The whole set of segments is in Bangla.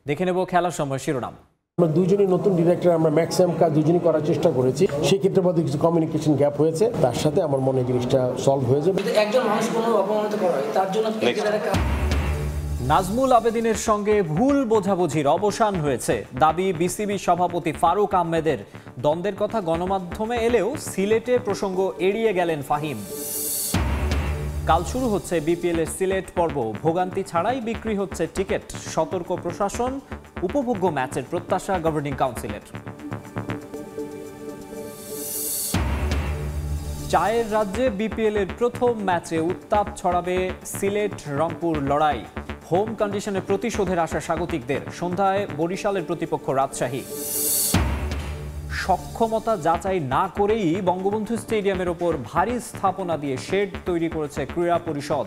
দেখে নেব খেলার সময় শিরোনাম। আমরা দুজনই নতুন ডিরেক্টর, আমরা ম্যাক্সিমাম কাজ দুজনই করার চেষ্টা করেছি। সেই ক্ষেত্রে মধ্যে কিছু কমিউনিকেশন গ্যাপ হয়েছে, তার সাথে আমার মনে হয় জিনিসটা সলভ হয়ে যাবে। একজন মানুষ কোনো অপমানিত করা হয় তার জন্য নাজমুল আবেদিনের সঙ্গে ভুল বোঝাবুঝির অবসান হয়েছে দাবি বিসিবি সভাপতি ফারুক আহমেদের। দ্বন্দ্বের কথা গণমাধ্যমে এলেও সিলেটে প্রসঙ্গ এড়িয়ে গেলেন ফাহিম। কাল শুরু হচ্ছে বিপিএল এর সিলেট পর্ব। ভোগান্তি ছাড়াই বিক্রি হচ্ছে টিকিট। সতর্ক প্রশাসন, উপভোগ্য ম্যাচের প্রত্যাশা গভর্নিং কাউন্সিলের। চায়ের রাজ্যে বিপিএল এর প্রথম ম্যাচে উত্তাপ ছড়াবে সিলেট রংপুর লড়াই। হোম কন্ডিশনে প্রতিশোধের আশা স্বাগতিকদের। সন্ধ্যায় বরিশালের প্রতিপক্ষ রাজশাহী। সক্ষমতা যাচাই না করেই বঙ্গবন্ধু স্টেডিয়ামের ওপর ভারী স্থাপনা দিয়ে শেড তৈরি করেছে ক্রীড়া পরিষদ।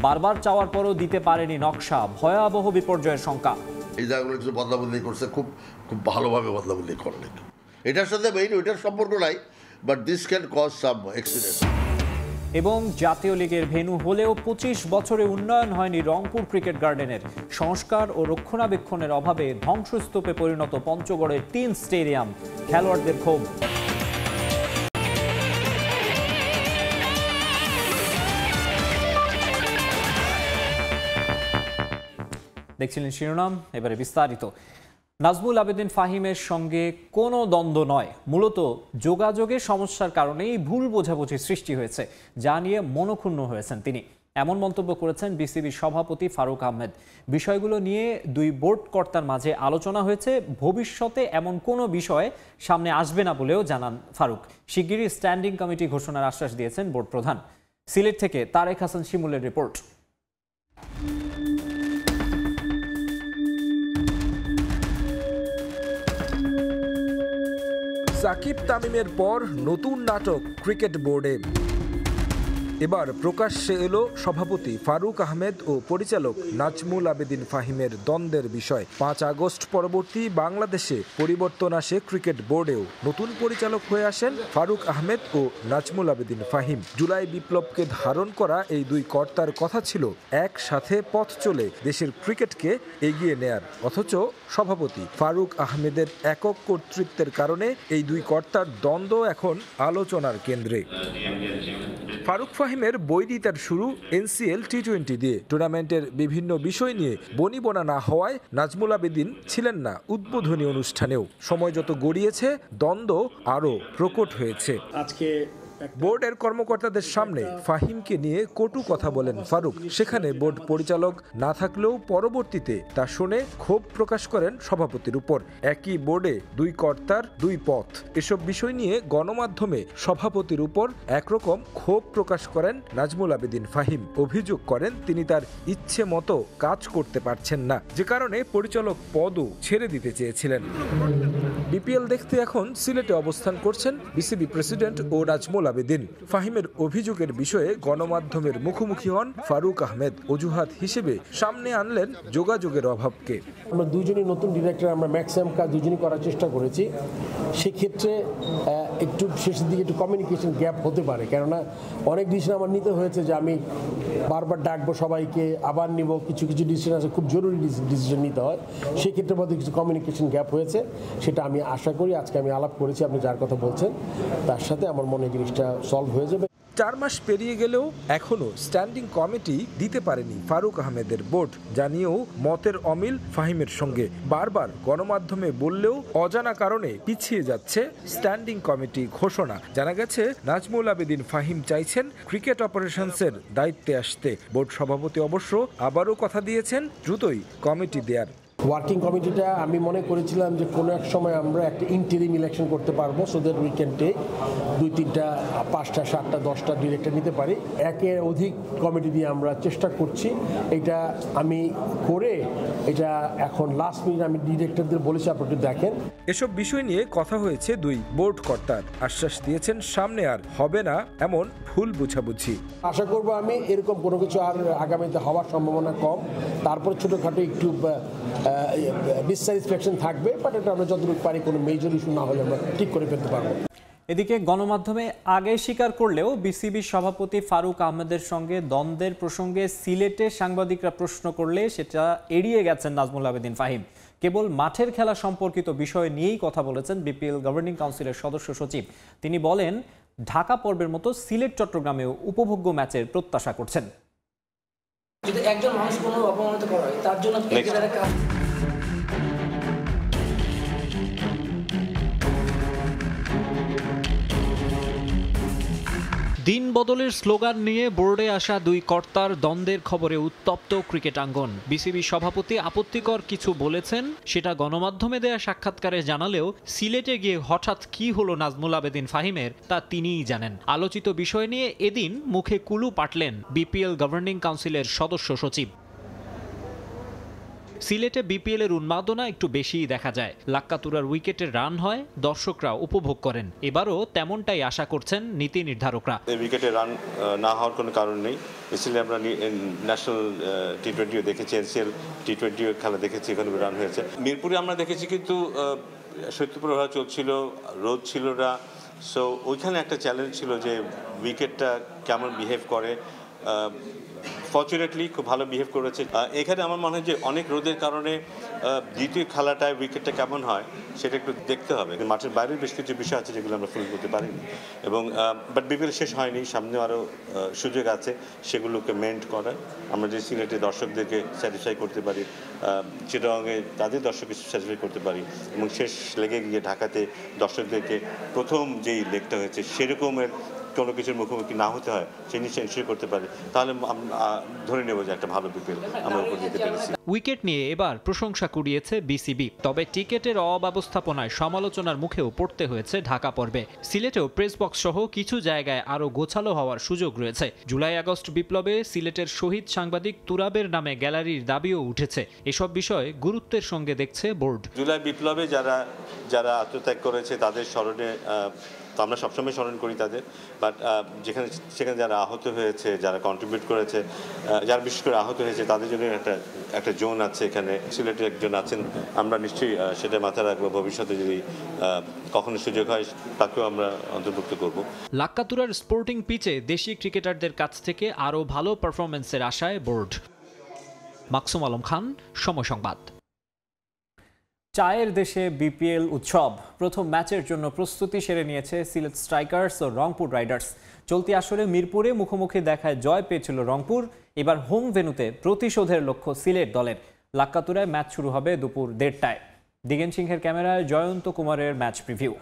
বারবার চাওয়ার পরও দিতে পারেনি নকশা। ভয়াবহ বিপর্যয়ের শঙ্কা। এই জায়গাগুলো কিছু বদলাবদলি করছে, খুব খুব ভালোভাবে বদলাবদলি করলে। এটার সাথে মেইন ওইটার সম্পর্ক নাই, but this can cause some accident. এবং জাতীয় লিগের ভেন্যু হলেও 25 বছরে উন্নয়ন হয়নি রংপুর ক্রিকেট গার্ডেনের। সংস্কার ও রক্ষণাবেক্ষণের অভাবে ধ্বংসস্তূপে পরিণত পঞ্চগড়ের 3 স্টেডিয়াম। খেলোয়াড়দের ক্ষোভ। দেখছিলেন শিরোনাম, এবারে বিস্তারিত। নাজমুল আবেদিন ফাহিমের সঙ্গে কোনো দ্বন্দ্ব নয়, মূলত যোগাযোগের সমস্যার কারণেই ভুল বোঝাবুঝির সৃষ্টি হয়েছে, যা নিয়ে মনক্ষুণ্ণ হয়েছেন তিনি। এমন মন্তব্য করেছেন বিসিবি সভাপতি ফারুক আহমেদ। বিষয়গুলো নিয়ে দুই বোর্ড কর্তার মাঝে আলোচনা হয়েছে। ভবিষ্যতে এমন কোনো বিষয় সামনে আসবে না বলেও জানান ফারুক। শিগগিরই স্ট্যান্ডিং কমিটি ঘোষণার আশ্বাস দিয়েছেন বোর্ড প্রধান। সিলেট থেকে তারেক হাসান শিমুলের রিপোর্ট। সাকিব তামিমের পর নতুন নাটক ক্রিকেট বোর্ডে। এবার প্রকাশ্যে এলো সভাপতি ফারুক আহমেদ ও পরিচালক নাজমুল আবেদিন ফাহিমের দ্বন্দ্বের বিষয়। 5 আগস্ট পরবর্তী বাংলাদেশে পরিবর্তন আসে ক্রিকেট বোর্ডেও। নতুন পরিচালক হয়ে আসেন ফারুক আহমেদ ও নাজমুল আবেদিন ফাহিম। জুলাই বিপ্লবকে ধারণ করা এই দুই কর্তার কথা ছিল একসাথে পথ চলে দেশের ক্রিকেটকে এগিয়ে নেয়ার। অথচ সভাপতি ফারুক আহমেদের একক কর্তৃত্বের কারণে এই দুই কর্তার দ্বন্দ্ব এখন আলোচনার কেন্দ্রে। ফারুক ফাহিমের বৈরিতার শুরু এনসিএল টি20 দিয়ে। টুর্নামেন্টের বিভিন্ন বিষয় নিয়ে বনিবনা না হওয়ায় নাজমুল আবেদিন ছিলেন না উদ্বোধনী অনুষ্ঠানেও। সময় যত গড়িয়েছে দ্বন্দ্ব আরও প্রকট হয়েছে। বোর্ডের কর্মকর্তাদের সামনে ফাহিমকে নিয়ে কটু কথা বলেন ফারুক। সেখানে বোর্ড পরিচালক না থাকলেও পরবর্তীতে তা শুনে ক্ষোভ প্রকাশ করেন সভাপতির উপর। একই বোর্ডে দুই কর্তার দুই পথ, এসব বিষয় নিয়ে গণমাধ্যমে সভাপতির উপর একরকম ক্ষোভ প্রকাশ করেন নাজমুল আবেদিন ফাহিম। অভিযোগ করেন তিনি তার ইচ্ছে মতো কাজ করতে পারছেন না, যে কারণে পরিচালক পদও ছেড়ে দিতে চেয়েছিলেন। বিপিএল দেখতে এখন সিলেটে অবস্থান করছেন বিসিবি প্রেসিডেন্ট ও নাজমুল আবেদিন। ফাহিমের অভিযোগের বিষয়ে গণমাধ্যমের মুখোমুখি হন ফারুক আহমেদ। অজুহাত হিসেবে সামনে আনলেন যোগাযোগের অভাবকে। আমরা দুজনই নতুন ডিরেক্টর, আমরা ম্যাক্সিমাম কাজ দুজনই করার চেষ্টা করেছি। সেক্ষেত্রে একটু শেষের দিকে একটু কমিউনিকেশন গ্যাপ হতে পারে, কেননা অনেক ডিসিশন আমার নিতে হয়েছে যে আমি বারবার ডাকবো সবাইকে, আবার নিব। কিছু কিছু ডিসিশন আছে খুব জরুরি ডিসিশন নিতে হয়, সেক্ষেত্রে মধ্যে কিছু কমিউনিকেশন গ্যাপ হয়েছে। সেটা আমি আশা করি আজকে আমি আলাপ করেছি, আপনি যার কথা বলছেন তার সাথে আমার মনে হয় জিনিসটা সলভ হয়ে যাবে। 4 মাস পেরিয়ে গেলেও এখনো স্ট্যান্ডিং কমিটি দিতে পারেনি ফারুক আহমেদের বোর্ড, জানিয়েও মতের অমিল ফাহিমের সঙ্গে। বারবার গণমাধ্যমে বললেও অজানা কারণে পিছিয়ে যাচ্ছে স্ট্যান্ডিং কমিটি ঘোষণা। জানা গেছে নাজমুল আবেদিন ফাহিম চাইছেন ক্রিকেট অপারেশনসের দায়িত্বে আসতে। বোর্ড সভাপতি অবশ্য আবারও কথা দিয়েছেন দ্রুতই কমিটি দেয়ার। ওয়ার্কিং কমিটিটা আমি মনে করেছিলাম যে কোনো এক সময় আমরা একটা ইন্টারিম ইলেকশন করতে পারবো, so that we can take 2-3টা 5টা 7টা 10টা ডিরেক্টর নিতে পারি। একের অধিক কমিটি দিয়ে আমরা চেষ্টা করছি। এটা আমি করে এটা এখন লাস্ট মিনিট আমি ডিরেক্টরদের বলেছি আপনারা দেখেন। এসব বিষয় নিয়ে কথা হয়েছে দুই বোর্ড কর্তার। আশ্বাস দিয়েছেন সামনে আর হবে না এমন ভুল বোঝাবুঝি। আশা করবো আমি এরকম কোনো কিছু আর আগামীতে হওয়ার সম্ভাবনা কম। তারপর ছোটোখাটো একটু ডিসস্যাটিসফ্যাকশন থাকবে, বাট এটা আমরা যতটুকু পারি কোনো মেজর ইস্যু না হলে আমরা ঠিক করে ফেলতে পারবো। এদিকে গণমাধ্যমে আগে স্বীকার করলেও বিসিবি সভাপতি ফারুক আহমেদের সঙ্গে দ্বন্দ্বের প্রসঙ্গে সিলেটে সাংবাদিকরা প্রশ্ন করলে সেটা এড়িয়ে গেছেন নাজমুল আবেদিন ফাহিম। কেবল মাঠের খেলা সম্পর্কিত বিষয় নিয়েই কথা বলেছেন বিপিএল গভর্নিং কাউন্সিলের সদস্য সচিব। তিনি বলেন, ঢাকা পর্বের মতো সিলেট চট্টগ্রামেও উপভোগ্য ম্যাচের প্রত্যাশা করছেন। যদি একজন মানুষ কোনো অপমানিত করা হয় তার জন্য দিন বদলের স্লোগান নিয়ে বোর্ডে আসা দুই কর্তার দ্বন্দ্বের খবরে উত্তপ্ত ক্রিকেট আঙ্গন। বিসিবি সভাপতি আপত্তিকর কিছু বলেছেন, সেটা গণমাধ্যমে দেয়া সাক্ষাৎকারে জানালেও সিলেটে গিয়ে হঠাৎ কি হলো নাজমুল আবেদিন ফাহিমের তা তিনিই জানেন। আলোচিত বিষয় নিয়ে এদিন মুখে কুলু পাটলেন বিপিএল গভর্নিং কাউন্সিলের সদস্য সচিব। সিলেটে বিপিএল এর উন্মাদনা একটু বেশিই দেখা যায়। লাক্কাতুরার উইকেটের রান হয়, দর্শকরা উপভোগ করেন। এবারও তেমনটাই আশা করছেন নীতি নির্ধারকরা। উইকেটে রান না হওয়ার কোনো কারণ নেই। বেসিক্যালি আমরা ন্যাশনাল টি-20 দেখেছি, এনসিএল টি-20 খেলা দেখেছি, এখানে রান হয়েছে। মিরপুরে আমরা দেখেছি কিন্তু শৈত্যপ্রবাহ চলছিল, রোদ ছিল না। সো ওইখানে একটা চ্যালেঞ্জ ছিল যে উইকেটটা কেমন বিহেভ করে। ফর্চুনেটলি খুব ভালো বিহেভ করেছে। এখানে আমার মনে হয় যে অনেক রোদের কারণে দ্বিতীয় খেলাটায় উইকেটটা কেমন হয় সেটা একটু দেখতে হবে। মাঠের বাইরের বেশ কিছু বিষয় আছে যেগুলো আমরা ফুল করতে পারিনি, এবং বাট বিপিএল শেষ হয়নি, সামনে আরও সুযোগ আছে সেগুলোকে মেন্ট করার। আমরা যে সিলেটে দর্শকদেরকে স্যাটিসফাই করতে পারি, চিটাগাংয়ে তাদের দর্শককে স্যাটিসফাই করতে পারি, এবং শেষ লেগে গিয়ে ঢাকাতে দর্শকদেরকে প্রথম যেই লেগটা হয়েছে সেরকমের কোনো কিছুর মুখোমুখি না হতে হয় সেই নিশ্চয় এনশিওর করতে পারে, তাহলে ধরে নেব যে একটা ভালো বিপিএল আমরা উপর দিতে পেরেছি। উইকেট নিয়ে এবার প্রশংসা কুড়িয়েছে বিসিবি, তবে টিকেটের অব্যবস্থাপনায় সমালোচনার মুখেও পড়তে হয়েছে ঢাকা পর্বে। সিলেটেও প্রেস বক্স সহ কিছু জায়গায় আরও গোছালো হওয়ার সুযোগ রয়েছে। জুলাই আগস্ট বিপ্লবে সিলেটের শহীদ সাংবাদিক তুরাবের নামে গ্যালারির দাবিও উঠেছে। এসব বিষয়ে গুরুত্বের সঙ্গে দেখছে বোর্ড। জুলাই বিপ্লবে যারা আত্মত্যাগ করেছে তাদের স্মরণে তো আমরা সবসময় স্মরণ করি তাদের, বাট সেখানে যারা আহত হয়েছে, যারা কন্ট্রিবিউট করেছে, যারা বিশেষ করে আহত হয়েছে তাদের জন্য একটা জোন আছে এখানে। সিলেটে একজন আছেন, আমরা নিশ্চয়ই সেটা মাথায় রাখবো। ভবিষ্যতে যদি কখনো সুযোগ হয় তাকেও আমরা অন্তর্ভুক্ত করব। লাক্কাতুরার স্পোর্টিং পিচে দেশি ক্রিকেটারদের কাছ থেকে আরও ভালো পারফরমেন্সের আশায় বোর্ড। মাকসুম আলম খান, সময় সংবাদ। চায়ের দেশে বিপিএল উৎসব। প্রথম ম্যাচের জন্য প্রস্তুতি সেরে নিয়েছে সিলেট স্ট্রাইকার্স ও রংপুর রাইডার্স। চলতি আসরে মিরপুরে মুখোমুখি দেখায় জয় পেয়েছিল রংপুর। এবার হোম ভেন্যুতে প্রতিশোধের লক্ষ্য সিলেট দলের। লাক্কাতুরায় ম্যাচ শুরু হবে দুপুর 1:30টায়। দিগেন সিংহের ক্যামেরায় জয়ন্ত কুমারের ম্যাচ প্রিভিউ।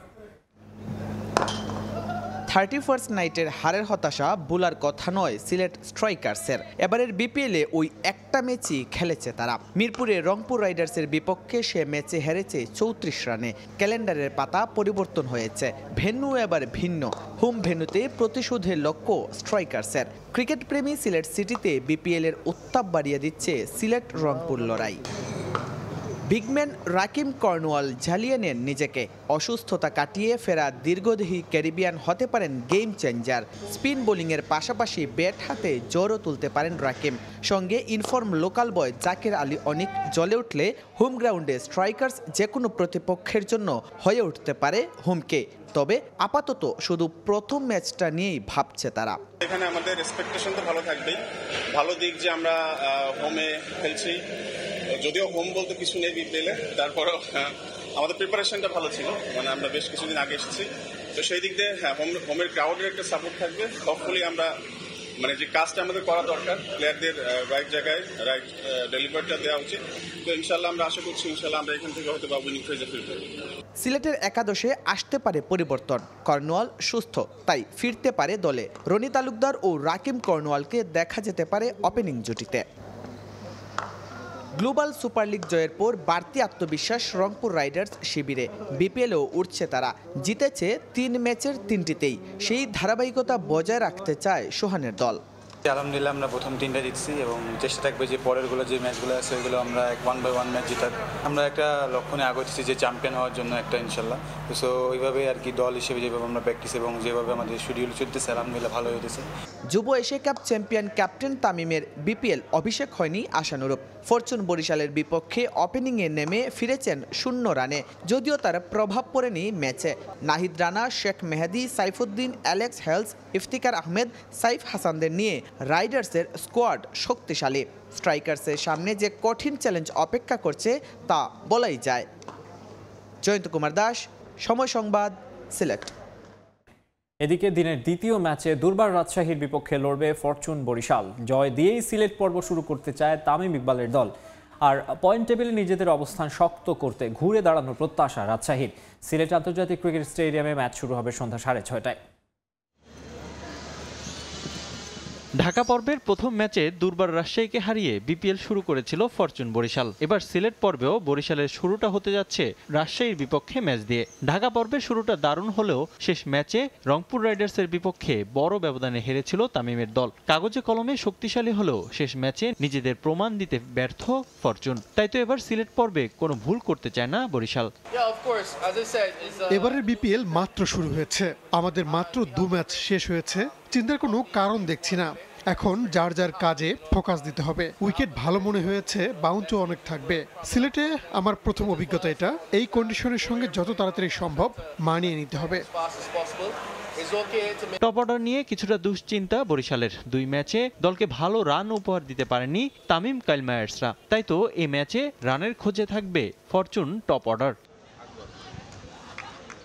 31st নাইটের হারের হতাশা ভোলার কথা নয় সিলেট স্ট্রাইকার্সের। এবারের বিপিএলে ওই একটা ম্যাচই খেলেছে তারা। মিরপুরে রংপুর রাইডার্সের বিপক্ষে সে ম্যাচে হেরেছে 34 রানে। ক্যালেন্ডারের পাতা পরিবর্তন হয়েছে, ভেন্যু এবার ভিন্ন। হোম ভেন্যুতে প্রতিশোধের লক্ষ্য স্ট্রাইকার্সের। ক্রিকেট প্রেমী সিলেট সিটিতে বিপিএলের উত্তাপ বাড়িয়ে দিচ্ছে সিলেট রংপুর লড়াই। বিগম্যান রাকিম কর্নওয়াল ঝালিয়ে নেন নিজেকে। অসুস্থতা কাটিয়ে ফেরা দীর্ঘদেহী ক্যারিবিয়ান হতে পারেন গেম চেঞ্জার। স্পিন বোলিংয়ের পাশাপাশি ব্যাট হাতে জোরও তুলতে পারেন রাকিম। সঙ্গে inform local boy Zakir Ali Anik জ্বলে উঠলে হোম গ্রাউন্ডে স্ট্রাইকার্স যে কোনো প্রতিপক্ষের জন্য হয়ে উঠতে পারে হুমকি। তবে আপাতত শুধু প্রথম ম্যাচটা নিয়েই ভাবছে তারা। এখানে আমাদের এক্সপেকটেশন তো ভালো থাকবেই। ভালো দিক যে আমরা হোমে খেলছি, যদিও হোম বলতে কিছু নেই বিপিএলে, তারপরেও আমাদের প্রিপারেশনটা ভালো ছিল। মানে আমরা বেশ কিছুদিন আগে এসেছি, তো সেই দিক দিয়ে হ্যাঁ হোমের ক্রাউডের একটা সাপোর্ট থাকবে। হপফুলি আমরা মানে যে কাজটা আমাদের করা দরকার, প্লেয়ারদের রাইট জায়গায় রাইট ডেলিভারিটা দেওয়া উচিত। তো ইনশাল্লাহ আমরা আশা করছি ইনশাল্লাহ আমরা এখান থেকে হয়তো বা উইনিং ফেজে ফিরব। সিলেটের একাদশে আসতে পারে পরিবর্তন। কর্নওয়াল সুস্থ, তাই ফিরতে পারে দলে। রনি তালুকদার ও রাকিম কর্নওয়ালকে দেখা যেতে পারে ওপেনিং জুটিতে। গ্লোবাল সুপার লিগ জয়ের পর বাড়তি আত্মবিশ্বাস রংপুর রাইডার্স শিবিরে। বিপিএলেও উঠছে তারা। জিতেছে 3 ম্যাচের 3টিতেই। সেই ধারাবাহিকতা বজায় রাখতে চায় সোহানের দল। আলহামদুলিল্লাহ আমরা প্রথম 3টা জিতছি এবং চেষ্টা থাকবে যে পরেরগুলো যে ম্যাচগুলো আছে ওইগুলো আমরা 1 বাই 1 ম্যাচ জেতার। আমরা একটা লক্ষ্যে আগেছি যে চ্যাম্পিয়ন হওয়ার জন্য একটা ইনশাল্লাহ। সো ওইভাবে আর কি দল হিসেবে যেভাবে আমরা প্র্যাকটিস এবং যেভাবে আমাদের শিডিউল চলতেছে আলহামদুলিল্লাহ ভালো হয়েছে। যুব এশিয়া কাপ চ্যাম্পিয়ন ক্যাপ্টেন তামিমের বিপিএল অভিষেক হয়নি আশানুরূপ। ফরচুন বরিশালের বিপক্ষে ওপেনিংয়ে নেমে ফিরেছেন 0 রানে, যদিও তার প্রভাব পড়েনি ম্যাচে। নাহিদ রানা, শেখ মেহেদী, সাইফুদ্দিন, অ্যালেক্স হেলস, ইফতিকার আহমেদ, সাইফ হাসানদের নিয়ে রাইডার্সের স্কোয়াড শক্তিশালী। স্ট্রাইকার্সের সামনে যে কঠিন চ্যালেঞ্জ অপেক্ষা করছে তা বলাই যায়। জয়ন্ত কুমার দাস, সময় সংবাদ, সিলেট। এদিকে দিনের দ্বিতীয় ম্যাচে দুর্বার রাজশাহীর বিপক্ষে লড়বে ফরচুন বরিশাল। জয় দিয়েই সিলেট পর্ব শুরু করতে চায় তামিম ইকবালের দল। আর পয়েন্ট টেবিলে নিজেদের অবস্থান শক্ত করতে ঘুরে দাঁড়ানোর প্রত্যাশা রাজশাহীর। সিলেট আন্তর্জাতিক ক্রিকেট স্টেডিয়ামে ম্যাচ শুরু হবে সন্ধ্যা 6:30টায়। ঢাকা পর্বের প্রথম ম্যাচে দুর্বার রাজশাহীকে হারিয়ে বিপিএল শুরু করেছিল ফরচুন বরিশাল। এবার সিলেট পর্বেও বরিশালের শুরুটা হতে যাচ্ছে রাজশাহীর বিপক্ষে ম্যাচ দিয়ে। ঢাকা পর্বের শুরুটা দারুণ হলেও শেষ ম্যাচে রংপুর রাইডার্সের বিপক্ষে বড় ব্যবধানে হেরেছিল তামিমের দল। কাগজে কলমে শক্তিশালী হলেও শেষ ম্যাচে নিজেদের প্রমাণ দিতে ব্যর্থ ফরচুন। তাই তো এবার সিলেট পর্বে কোনো ভুল করতে চায় না বরিশাল। এবারের বিপিএল মাত্র শুরু হয়েছে, আমাদের মাত্র 2 ম্যাচ শেষ হয়েছে। চিন্তার কোনো কারণ দেখছি না। এখন যার যার কাজে ফোকাস দিতে হবে। উইকেট ভালো মনে হয়েছে, বাউন্সও অনেক থাকবে। সিলেটে আমার প্রথম অভিজ্ঞতা এটা। এই কন্ডিশনের সঙ্গে যত তাড়াতাড়ি সম্ভব মানিয়ে নিতে হবে। টপ অর্ডার নিয়ে কিছুটা দুশ্চিন্তা বরিশালের। 2 ম্যাচে দলকে ভালো রান উপহার দিতে পারেনি তামিম কাইলমায়ার্সরা। তাই তো এই ম্যাচে রানের খোঁজে থাকবে ফরচুন টপ অর্ডার।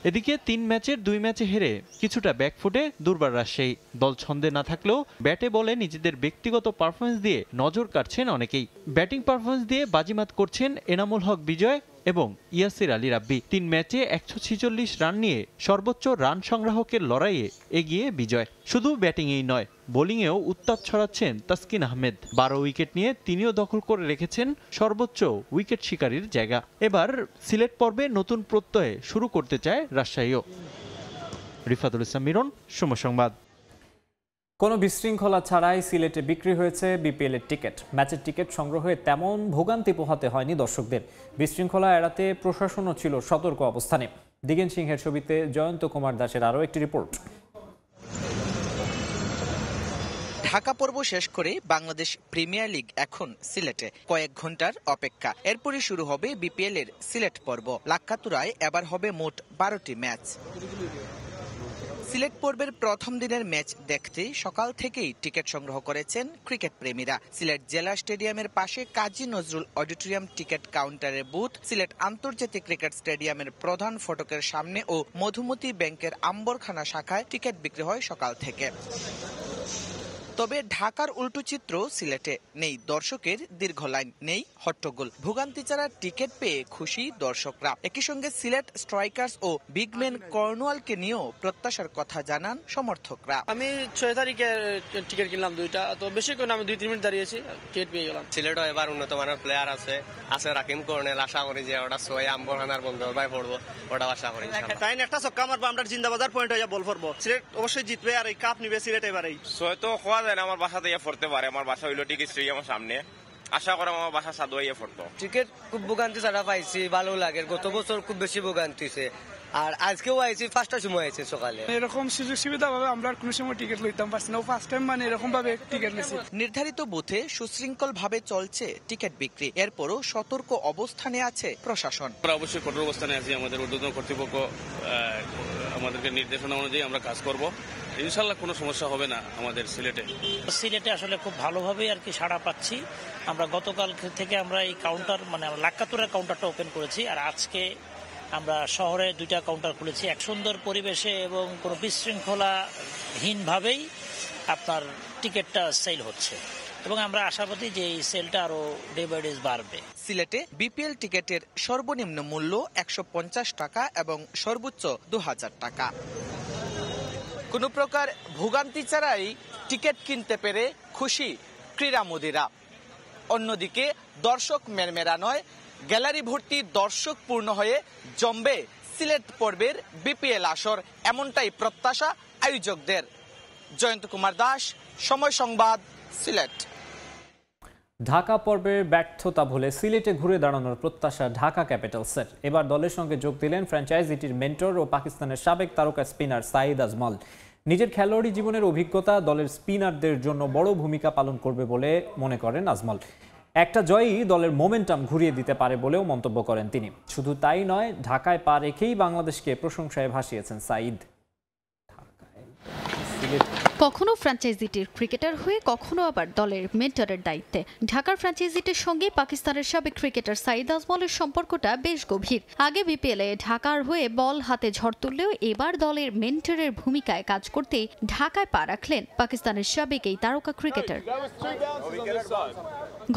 এদিকে 3 ম্যাচের 2 ম্যাচে হেরে কিছুটা ব্যাকফুটে দুর্বার রাজশাহী। দল ছন্দে না থাকলেও ব্যাটে বলে নিজেদের ব্যক্তিগত পারফরমেন্স দিয়ে নজর কাটছেন অনেকেই। ব্যাটিং পারফরমেন্স দিয়ে বাজিমাত করছেন এনামুল হক বিজয় এবং ইয়াসির আলী রাব্বি। 3 ম্যাচে 146 রান নিয়ে সর্বোচ্চ রান সংগ্রাহকের লড়াইয়ে এগিয়ে বিজয়। শুধু ব্যাটিংয়েই নয়, বোলিংয়েও উত্তাপ ছড়াচ্ছেন তাসকিন আহমেদ। 12 উইকেট নিয়ে তিনিও দখল করে রেখেছেন সর্বোচ্চ উইকেট শিকারীর জায়গা। এবার সিলেট পর্বে নতুন প্রত্যয়ে শুরু করতে চায় রাজশাহীও। রিফাতুল ইসলাম মিরন, সময় সংবাদ। কোনো বিশৃঙ্খলা ছাড়াই সিলেটে বিক্রি হয়েছে বিপিএল এর টিকিট। ম্যাচের টিকিট সংগ্রহে তেমন ভোগান্তি পোহাতে হয়নি দর্শকদের। বিশৃঙ্খলা এড়াতে প্রশাসনও ছিল সতর্ক অবস্থানে। দিগেন সিংহের ছবিতে জয়ন্ত কুমার দাসের আরও একটি রিপোর্ট। ঢাকা পর্ব শেষ করে বাংলাদেশ প্রিমিয়ার লিগ এখন সিলেটে। কয়েক ঘন্টার অপেক্ষা, এরপরই শুরু হবে বিপিএল এর সিলেট পর্ব। লাক্কাতুরায় এবার হবে মোট 12টি ম্যাচ। সিলেট পর্বের প্রথম দিনের ম্যাচ দেখতে সকাল থেকেই টিকিট সংগ্রহ করেছেন ক্রিকেট প্রেমীরা। সিলেট জেলা স্টেডিয়ামের পাশে কাজী নজরুল অডিটোরিয়াম টিকিট কাউন্টারের বুথ, সিলেট আন্তর্জাতিক ক্রিকেট স্টেডিয়ামের প্রধান ফটকের সামনে ও মধুমতি ব্যাংকের আম্বরখানা শাখায় টিকিট বিক্রি হয় সকাল থেকে। তবে ঢাকার উল্টো চিত্র সিলেটে। নেই দর্শকের দীর্ঘ লাইন, নেই হট্টগোল। ভোগান্তি ছাড়া টিকিট পেয়ে খুশি দর্শকরা। একই সঙ্গে সিলেট স্ট্রাইকার্স ও বিগম্যান কর্নওয়ালকে নিয়েও প্রত্যাশার কথা জানান সমর্থকরা। আমি 6 তারিখে টিকিট কিনলাম 2টা, তো বেশি করে আমি 2-3 মিনিট দাঁড়িয়েছি, টিকিট পেয়ে গেলাম। সিলেটও এবার উন্নত মানের প্লেয়ার আছে রাকিম কর্নেল। আশা করি যে ওটা সোয়ে আম্বরখানার বন্ধু ভাই পড়বো, ওটা আশা করি। তাই একটা ছক্কা মারবো, আমরা জিন্দাবাজার পয়েন্ট হয়ে বল করবো। সিলেট অবশ্যই জিতবে আর এই কাপ নিবে সিলেট এবারেই। সোয়ে তো খোয়া যায় না, আমার বাসাতে পড়তে পারে। আমার বাসা হইলো টিকিট স্টেডিয়ামের সামনে। আশা করা আমার বাসা সাধু হইয়া পড়তো। টিকিট খুব ভোগান্তি ছাড়া পাইছি, ভালো লাগে। গত বছর খুব বেশি ভোগান্তিছে, আর আজকেও আইছি 5টার সময় আইছি সকালে। এরকম সুযোগ সুবিধা ভাবে আমরা আর কোনো সময় টিকিট লইতাম পারছি না। ফার্স্ট টাইম মানে এরকম ভাবে টিকিট নিছি। নির্ধারিত বুথে সুশৃঙ্খল ভাবে চলছে টিকিট বিক্রি। এরপরও সতর্ক অবস্থানে আছে প্রশাসন। আমরা অবশ্যই কঠোর অবস্থানে আছি। আমাদের ঊর্ধ্বতন কর্তৃপক্ষ আমাদেরকে নির্দেশনা অনুযায়ী আমরা কাজ করব। ইনশাল্লাহ কোনো সমস্যা হবে না আমাদের সিলেটে আসলে খুব ভালোভাবেই আর কি সাড়া পাচ্ছি। আমরা গতকাল থেকে আমরা এই কাউন্টার মানে লাক্কাতুরার কাউন্টারটা ওপেন করেছি, আর আজকে আমরা শহরে 2টা কাউন্টার খুলেছি এক সুন্দর পরিবেশে এবং কোনো বিশৃঙ্খলাহীনভাবেই আপনার টিকিটটা সেল হচ্ছে এবং আমরা আশাবাদী যে এই সেলটা আরো ডে বাই ডে বাড়বে। সিলেটে বিপিএল টিকিটের সর্বনিম্ন মূল্য 150 টাকা এবং সর্বোচ্চ 2000 টাকা। কোনো প্রকার ভোগান্তি ছাড়াই টিকিট কিনতে পেরে খুশি ক্রীড়ামোদীরা। অন্যদিকে দর্শক মেরমেরা নয়, গ্যালারি ভর্তি দর্শক পূর্ণ হয়ে জমবে সিলেট পর্বের বিপিএল আসর, এমনটাই প্রত্যাশা আয়োজকদের। জয়ন্ত কুমার দাস, সময় সংবাদ, সিলেট। ঢাকা পর্বের ব্যর্থতা ভুলে সিলেটে ঘুরে দাঁড়ানোর প্রত্যাশা ঢাকা ক্যাপিটালসের। এবার দলের সঙ্গে যোগ দিলেন ফ্র্যাঞ্চাইজিটির মেন্টর ও পাকিস্তানের সাবেক তারকা স্পিনার সাঈদ আজমল। নিজের খেলোয়াড়ি জীবনের অভিজ্ঞতা দলের স্পিনারদের জন্য বড় ভূমিকা পালন করবে বলে মনে করেন আজমল। একটা জয়ই দলের মোমেন্টাম ঘুরিয়ে দিতে পারে বলেও মন্তব্য করেন তিনি। শুধু তাই নয়, ঢাকায় পা রেখেই বাংলাদেশকে প্রশংসায় ভাসিয়েছেন সাঈদ। কখনো ফ্র্যাঞ্চাইজিটির ক্রিকেটার হয়ে, কখনো আবার দলের মেন্টরের দায়িত্বে। ঢাকার ফ্র্যাঞ্চাইজিটির সঙ্গে পাকিস্তানের সাবেক ক্রিকেটার সাঈদ আজমলের সম্পর্কটা বেশ গভীর। আগে বিপিএলে ঢাকার হয়ে বল হাতে ঝড় তুললেও এবার দলের মেন্টরের ভূমিকায় কাজ করতে ঢাকায় পা রাখলেন পাকিস্তানের সাবেক এই তারকা ক্রিকেটার।